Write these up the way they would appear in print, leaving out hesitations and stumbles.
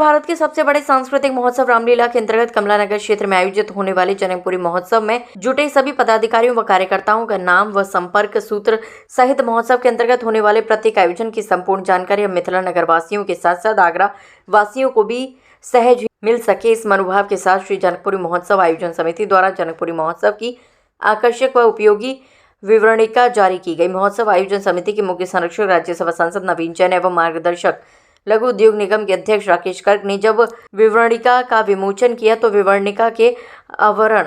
भारत के सबसे बड़े सांस्कृतिक महोत्सव रामलीला के अंतर्गत कमला नगर क्षेत्र में आयोजित होने वाले जनकपुरी महोत्सव में जुटे सभी पदाधिकारियों व कार्यकर्ताओं का नाम व संपर्क सूत्र सहित महोत्सव के अंतर्गत होने वाले प्रत्येक आयोजन की संपूर्ण जानकारी अब मिथिला नगर वासियों के साथ साथ आगरा वासियों को भी सहज मिल सके, इस मनोभाव के साथ श्री जनकपुरी महोत्सव आयोजन समिति द्वारा जनकपुरी महोत्सव की आकर्षक व उपयोगी विवरणिका जारी की गई। महोत्सव आयोजन समिति के मुख्य संरक्षक राज्यसभा सांसद नवीन जैन एवं मार्गदर्शक लघु उद्योग निगम के अध्यक्ष राकेश गर्ग ने जब विवरणिका का विमोचन किया तो विवरणिका के आवरण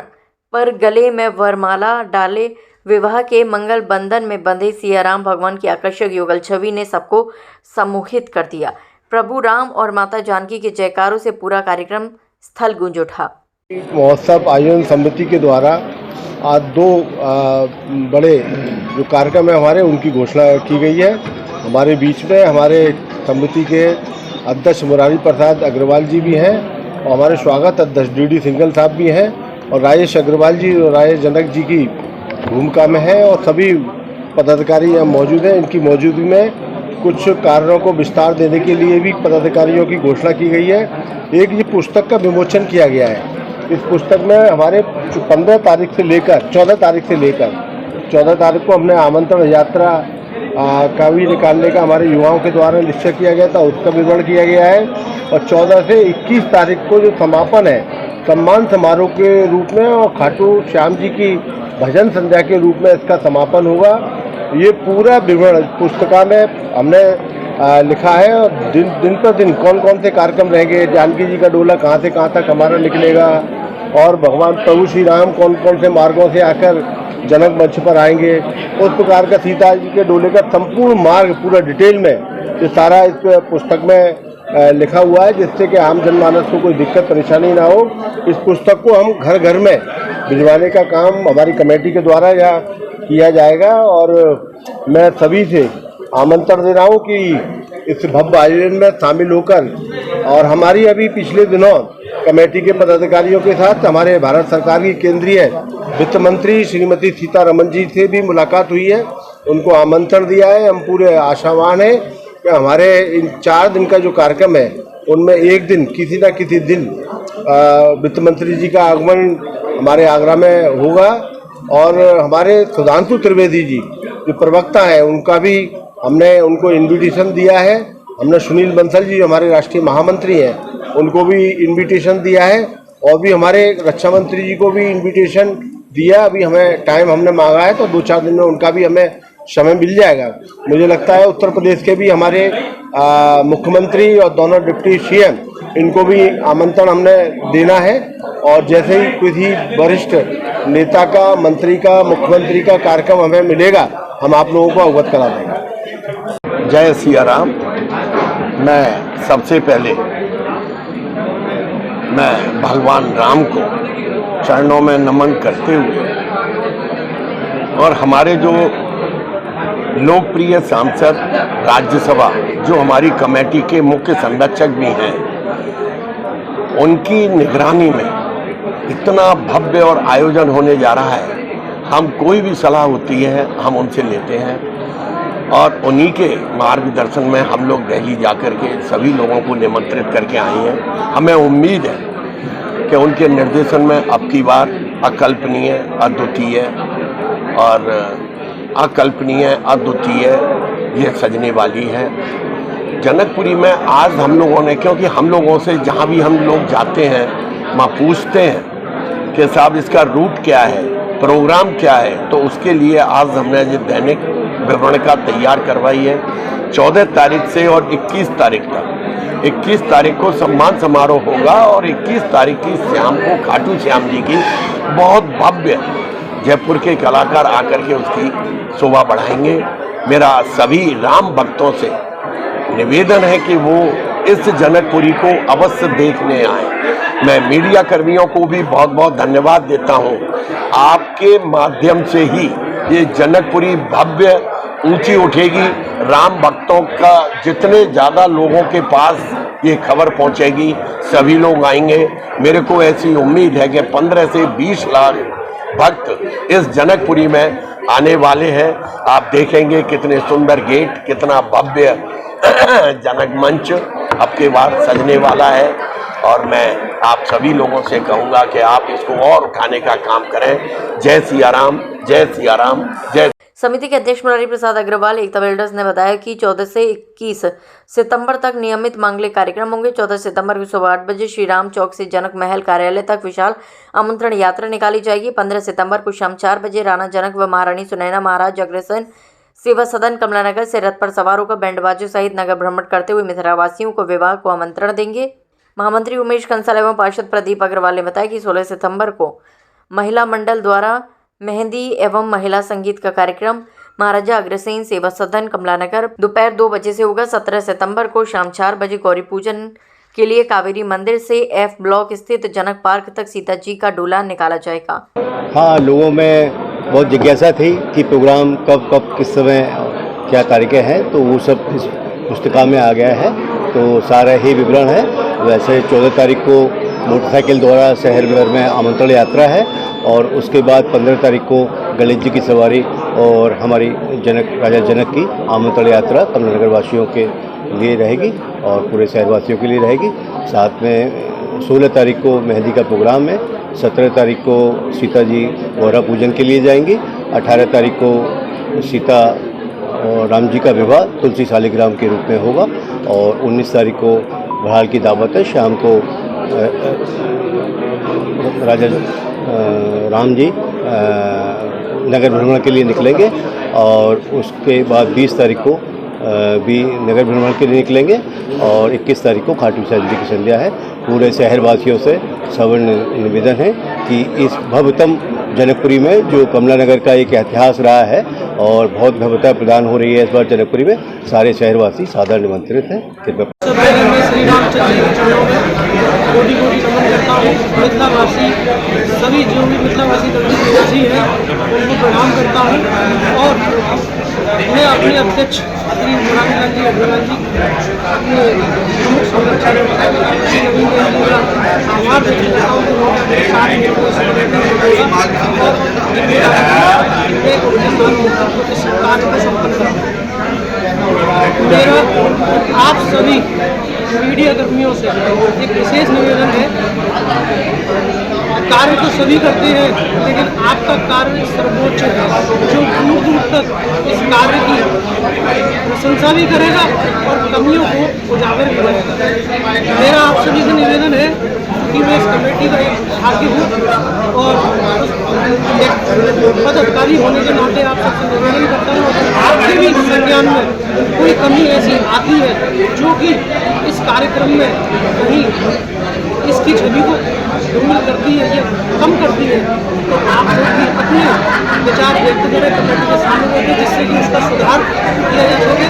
पर गले में वरमाला डाले विवाह के मंगल बंधन में बंधे सियाराम भगवान की आकर्षक युगल छवि ने सबको सम्मोहित कर दिया। प्रभु राम और माता जानकी के जयकारों से पूरा कार्यक्रम स्थल गूंज उठा। महोत्सव आयोजन समिति के द्वारा आज दो बड़े जो कार्यक्रम है हमारे उनकी घोषणा की गई है। हमारे बीच में हमारे समिति के अध्यक्ष मुरारी प्रसाद अग्रवाल जी भी हैं और हमारे स्वागत अध्यक्ष डी सिंघल साहब भी हैं और राजेश अग्रवाल जी और राजेश जनक जी की भूमिका में है और सभी पदाधिकारी यहाँ मौजूद हैं। इनकी मौजूदगी में कुछ कारणों को विस्तार देने के लिए भी पदाधिकारियों की घोषणा की गई है। एक ये पुस्तक का विमोचन किया गया है। इस पुस्तक में हमारे 15 तारीख से लेकर 14 तारीख से लेकर 14 तारीख को हमने आमंत्रण यात्रा का भी निकालने का हमारे युवाओं के द्वारा निश्चय किया गया था, उसका विवरण किया गया है और 14 से 21 तारीख को जो समापन है सम्मान समारोह के रूप में और खाटू श्याम जी की भजन संध्या के रूप में इसका समापन होगा। ये पूरा विवरण पुस्तिका में हमने लिखा है और दिन पर दिन कौन कौन से कार्यक्रम रहेंगे, जानकी जी का डोला कहाँ से कहाँ तक हमारा निकलेगा और भगवान प्रभु श्री राम कौन कौन से मार्गों से आकर जनक मंच पर आएंगे, उस प्रकार का सीता जी के डोले का संपूर्ण मार्ग पूरा डिटेल में ये सारा इस पुस्तक में लिखा हुआ है, जिससे कि आम जनमानस को कोई दिक्कत परेशानी ना हो। इस पुस्तक को हम घर घर में भिजवाने का काम हमारी कमेटी के द्वारा यहाँ किया जाएगा और मैं सभी से आमंत्रण दे रहा हूँ कि इस भव्य आयोजन में शामिल होकर और हमारी अभी पिछले दिनों कमेटी के पदाधिकारियों के साथ हमारे भारत सरकार की केंद्रीय वित्त मंत्री श्रीमती सीतारमन जी से भी मुलाकात हुई है, उनको आमंत्रण दिया है। हम पूरे आशावान हैं कि हमारे इन 4 दिन का जो कार्यक्रम है उनमें एक दिन किसी न किसी दिन वित्त मंत्री जी का आगमन हमारे आगरा में होगा और हमारे सुधांशु त्रिवेदी जी जो प्रवक्ता हैं उनका भी हमने उनको इन्विटेशन दिया है। हमने सुनील बंसल जी हमारे राष्ट्रीय महामंत्री हैं उनको भी इन्विटेशन दिया है और भी हमारे रक्षा मंत्री जी को भी इन्विटेशन दिया। अभी हमें टाइम हमने मांगा है तो 2-4 दिन में उनका भी हमें समय मिल जाएगा। मुझे लगता है उत्तर प्रदेश के भी हमारे मुख्यमंत्री और दोनों डिप्टी सीएम इनको भी आमंत्रण हमने देना है और जैसे ही किसी वरिष्ठ नेता का, मंत्री का, मुख्यमंत्री का कार्यक्रम हमें मिलेगा हम आप लोगों को अवगत करा देंगे। जय सिया राम। मैं सबसे पहले मैं भगवान राम को चरणों में नमन करते हुए और हमारे जो लोकप्रिय सांसद राज्यसभा जो हमारी कमेटी के मुख्य संरक्षक भी हैं उनकी निगरानी में इतना भव्य और आयोजन होने जा रहा है। हम कोई भी सलाह होती है हम उनसे लेते हैं और उन्हीं के मार्गदर्शन में हम लोग दिल्ली जाकर के सभी लोगों को निमंत्रित करके आए हैं। हमें उम्मीद है कि उनके निर्देशन में अब की बार अकल्पनीय, अद्वितीय और अकल्पनीय, अद्वितीय ये सजने वाली है। जनकपुरी में आज हम लोगों ने, क्योंकि हम लोगों से जहाँ भी हम लोग जाते हैं वहाँ पूछते हैं कि साहब इसका रूट क्या है, प्रोग्राम क्या है, तो उसके लिए आज हमने ये दैनिक विवरणिका तैयार करवाई है। 14 तारीख से और 21 तारीख तक 21 तारीख को सम्मान समारोह होगा और 21 तारीख की शाम को खाटू श्याम जी की बहुत भव्य जयपुर के कलाकार आकर के उसकी शोभा बढ़ाएंगे। मेरा सभी राम भक्तों से निवेदन है कि वो इस जनकपुरी को अवश्य देखने आए। मैं मीडिया कर्मियों को भी बहुत बहुत धन्यवाद देता हूँ। आपके माध्यम से ही ये जनकपुरी भव्य ऊंची उठेगी। राम भक्तों का जितने ज़्यादा लोगों के पास ये खबर पहुंचेगी सभी लोग आएंगे। मेरे को ऐसी उम्मीद है कि 15 से 20 लाख भक्त इस जनकपुरी में आने वाले हैं। आप देखेंगे कितने सुंदर गेट, कितना भव्य जनक मंच अब के बार सजने वाला है। और मैं आप सभी लोगों से कहूँगा कि आप इसको और उठाने का काम करें। जय सिया राम, जय सिया राम, जय। समिति के अध्यक्ष मुरारी प्रसाद अग्रवाल एकता बिल्डर्स ने बताया कि 14 से 21 सितंबर तक नियमित मांगलिक कार्यक्रम होंगे। 14 सितंबर को सुबह 8 बजे श्री राम चौक से जनक महल कार्यालय तक विशाल आमंत्रण यात्रा निकाली जाएगी। 15 सितंबर को शाम 4 बजे राणा जनक व महारानी सुनैना महाराज अग्रसेन सेवा सदन कमलानगर से रथ पर सवार होकर बैंड बाजों सहित नगर भ्रमण करते हुए मिथिलावासियों को विवाह को आमंत्रण देंगे। महामंत्री उमेश कंसल एवं पार्षद प्रदीप अग्रवाल ने बताया कि 16 सितंबर को महिला मंडल द्वारा मेहंदी एवं महिला संगीत का कार्यक्रम महाराजा अग्रसेन सेवा सदन कमलानगर दोपहर 2 बजे से होगा। 17 सितंबर को शाम 4 बजे गौरी पूजन के लिए कावेरी मंदिर से एफ ब्लॉक स्थित जनक पार्क तक सीता जी का डोला निकाला जाएगा। हाँ, लोगों में बहुत जिज्ञासा थी कि प्रोग्राम कब किस समय क्या तारीखें हैं, तो वो सब इस पुस्तिका में आ गया है, तो सारा ही विवरण है। वैसे 14 तारीख को मोटरसाइकिल द्वारा शहर भर में आमंत्रण यात्रा है और उसके बाद 15 तारीख को गणेश जी की सवारी और हमारी राजा जनक की आमंत्रण यात्रा कमलानगर वासियों के लिए रहेगी और पूरे शहरवासियों के लिए रहेगी। साथ में 16 तारीख को मेहंदी का प्रोग्राम है। 17 तारीख को सीता जी गौरा पूजन के लिए जाएंगी। 18 तारीख को सीता और राम जी का विवाह तुलसी शालिग्राम के रूप में होगा और 19 तारीख को बहाल की दावत है। शाम को राजा राम जी नगर भ्रमण के लिए निकलेंगे और उसके बाद 20 तारीख को भी नगर भ्रमण के लिए निकलेंगे और 21 तारीख को खाटू श्याम जी की संध्या है। पूरे शहरवासियों से सवर्ण निवेदन है कि इस भव्यतम जनकपुरी में जो कमलानगर का एक इतिहास रहा है और बहुत भव्यता प्रदान हो रही है इस बार जनकपुरी में, सारे शहरवासी सादर निमंत्रित हैं। कृपया श्री रामचंद्र जी के चरणों में कोटि कोटि नमन करता हूँ। मिथिलावासी सभी जो भी मिथिलावासी निवासी हैं उनको प्रणाम करता हूँ और मैं अपने अध्यक्ष श्री मुरारी लाल जी अग्रवाल जी अपने प्रमुख संरक्षक श्री नवीन जी का आभार व्यक्त करता हूँ कि उन्होंने अपने साथ मेरे को और इस कार्य को संपन्न करा। मेरा आप सभी मीडिया कर्मियों से एक विशेष निवेदन है। कार्य तो सभी करते हैं लेकिन आपका कार्य सर्वोच्च है जो दूर दूर तक इस कार्य की प्रशंसा भी करेगा और कमियों को उजागर भी करेगा। मेरा आप सभी से निवेदन है कि मैं इस कमेटी का एक भाग्य हूँ और एक पदाधिकारी होने के नाते आप सबसे निवेदन करता हूँ अगर आपके भी संज्ञान में कोई कमी ऐसी आती है जो कि इस कार्यक्रम में कहीं इसकी छवि को धूमिल करती है या कम करती है तो आप लोग भी अपने विचार व्यक्त करें कमेटी के सामने रखें जिससे कि उसका सुधार किया जा सके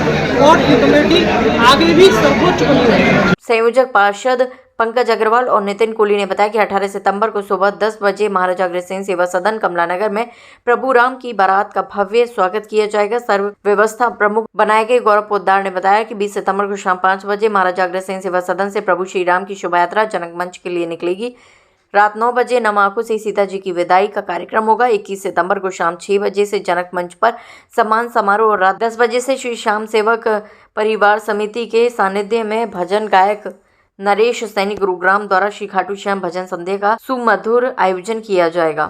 और ये कमेटी आगे भी सर्वोच्च बनी रहे। संयोजक पार्षद पंकज अग्रवाल और नितिन कोहली ने बताया कि 18 सितंबर को सुबह 10 बजे महाराजा अग्रसेन सेवा सदन कमलानगर में प्रभु राम की बारात का भव्य स्वागत किया जाएगा। सर्व व्यवस्था प्रमुख बनाए गए गौरव पोद्दार ने बताया कि 20 सितंबर को शाम 5 बजे महाराजा अग्रसेन सेवा सदन से प्रभु श्री राम की शोभा यात्रा जनक मंच के लिए निकलेगी। रात 9 बजे नम आंखों से सीता जी की विदाई का कार्यक्रम होगा। 21 सितंबर को शाम 6 बजे से जनक मंच पर सम्मान समारोह और रात 10 बजे से श्री श्याम सेवक परिवार समिति के सानिध्य में भजन गायक नरेश सैनी गुरुग्राम द्वारा श्री खाटू श्याम भजन संध्या का सुमधुर आयोजन किया जाएगा।